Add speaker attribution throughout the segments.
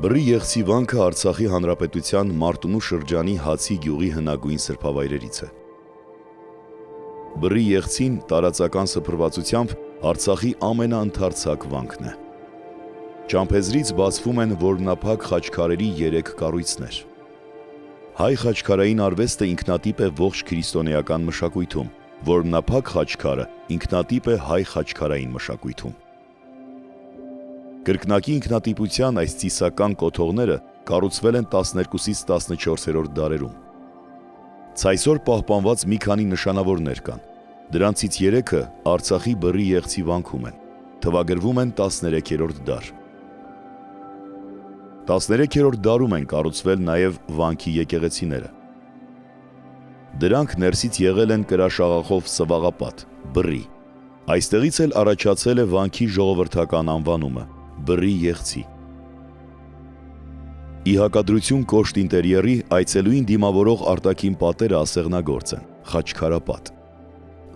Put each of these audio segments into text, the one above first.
Speaker 1: Բրի Եղցի վանքը Արցախի Հանրապետության Մարտունու շրջանի Հացի գյուղի հնագույն սրբավայրերից է։ Բրի Եղցին տարածական սփռվածությամբ Արցախի ամենաընդարձակ վանքն է։ Ճամփեզրից բացվում են որմնափակ խաչքարերի 3 կառույցներ։ Հայ խաչքարային արվեստը ինքնատիպ է ողջ քրիստոնեական մշակույթում, որմնափակ խաչքարը ինքնատիպ է հայ խաչքարային մշակույթում։ Կրկնակի ինքնատիպության այս ծիսական կոթողները կառուցվել են 12-ից 14-րդ դարերում։ Ցայսօր պահպանված մի քանի նշանավորներ կան։ Դրանցից 3-ը Արցախի Բրի Եղցի վանքում են, թվագրվում են 13-րդ դար։ 13-րդ դարում են կառուցվել նաև վանքի եկեղեցիները։ Դրանք ներսից եղել են կրաշաղախով սվաղապատ, բռի։ Այստեղից էլ առաջացել է վանքի ժողովրդական անվանումը՝ Բրի Եղցի։ Ի հակադրություն կոշտ ինտերիերի այցելուին դիմավորող արտաքին պատերը ասեղնագործ են, խաչքարապատ։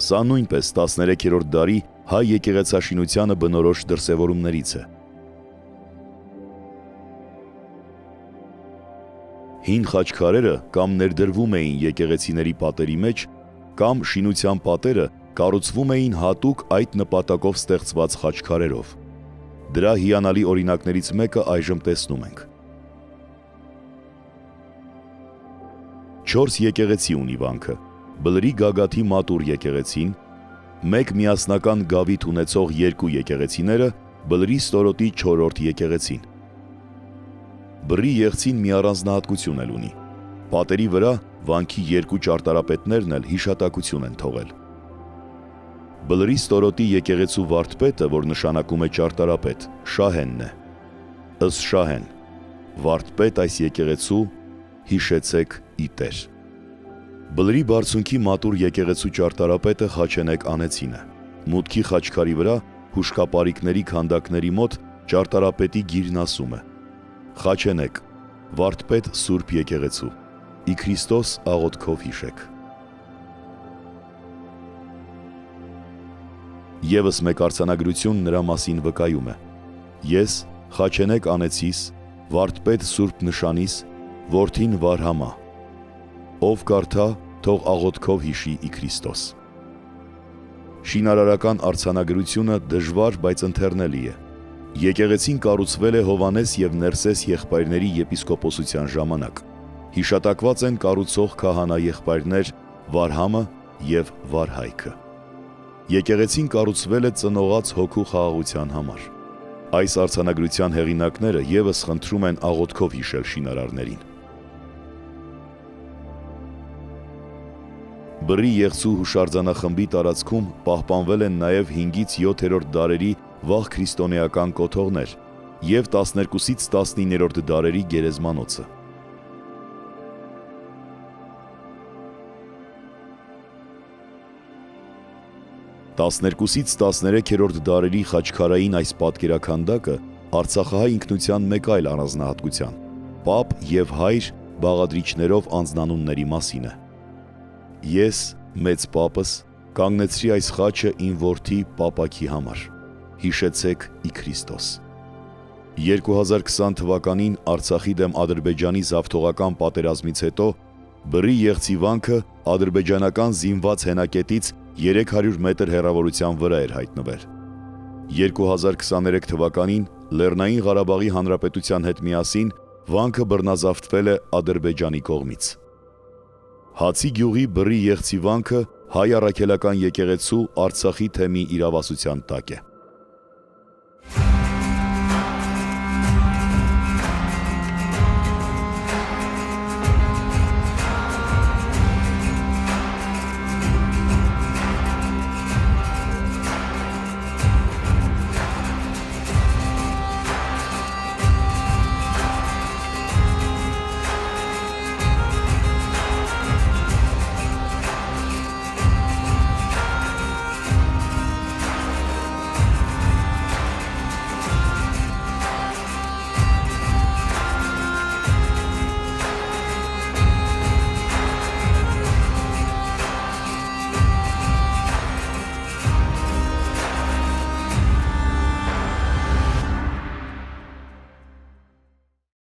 Speaker 1: Սա նույնպես 13-րդ դարի հայ եկեղեցաշինությանը բնորոշ դրսևորումներից է։ Հին խաչքարերը կամ ներդրվում էին եկեղեցիների պատերի մեջ, կամ շինության պատերը կառուցվում էին հատուկ այդ նպատակով ստեղծված խաչքարերով։ Դրա հիանալի օրինակներից մեկը այժմ տեսնում ենք։ 4 եկեղեցի ունի վանքը՝ Բլրի Գագաթի մատուռ եկեղեցին, 1 միասնական գավիթ ունեցող 2 եկեղեցիները, Բլրի Ստորոտի 4-րդ եկեղեցին։ Բրի Եղցին մի առանձնահատկություն էլ ունի։ Պատերի վրա վանքի 2 ճարտարապետներն էլ հիշատակություն են թողել։ Բլրի Ստորոտի եկեղեցու վարդպետը, որ նշանակում է ճարտարապետ, Շահենն է։ Ըստ Շահեն, վարդպետ այս եկեղեցու հիշեցեք ի Տեր։ Բլրի Բարձունքի մատուռ եկեղեցու ճարտարապետը Խաչենեկ Անեցին է։ Մուտքի խաչքարի վրա հուշկապարիկների քանդակների մոտ ճարտարապետի գիրն ասում է. Խաչենեկ, վարդպետ Սուրբ եկեղեցու, ի Քրիստոս աղոթքով հիշեք։ Եվս մեկ արձանագրություն նրա մասին վկայում է. Ես Խաչենեկ Անեցիս, վարդպետ Սուրբ նշանիս, որդին Վարհամա, ով կարդա, թող աղոթքով հիշի ի Քրիստոս։ Շինարարական արձանագրությունը դժվար, բայց ընթեռնելի է։ Եկեղեցին կառուցվել է Հովանես և Ներսես եղբայրների եպիսկոպոսության ժամանակ։ Հիշատակված են կառուցող քահանա եղբայրներ Վարհամը և Վարհայքը։ Եկեղեցին կառուցվել է ծնողած հոգու խաղաղության համար։ Այս արձանագրության հեղինակները ևս խնդրում են աղոթքով հիշել շինարարներին։ Բրի Եղցու հուշարձանախմբի տարածքում պահպանվել են նաև 5-ից 7-րդ դարերի վաղ քրիստոնեական կոթողներ և 12-ից 19-րդ դարերի գերեզմանոցը։ Տասներկուսից 13-րդ դարերի խաչքարային այս պատկերաքանդակը արցախահայ ինքնության մեկ այլ առանձնահատկության՝ պապ և հայր բաղադրիչներով անձնանունների մասին է։ Ես, մեծ պապս, կանգնեցրի այս խաչը իմ որդի Պապակի համար, հիշեցեք ի Քրիստոս։ 2020 թվականին Արցախի դեմ Ադրբեջանի զավթողական պատերազմից հետո Բրի Եղցի վանքը ադրբեջանական զինված հենակետից 300 մետր հեռավորության վրա էր հայտնվել։ 2023 թվականին Լեռնային Ղարաբաղի Հանրապետության հետ միասին վանքը բռնազավթվել է Ադրբեջանի կողմից։ Հացի գյուղի Բրի Եղցի վանքը հայ առաքելական եկեղեցու Արցախի թեմի իրավասության տակ է։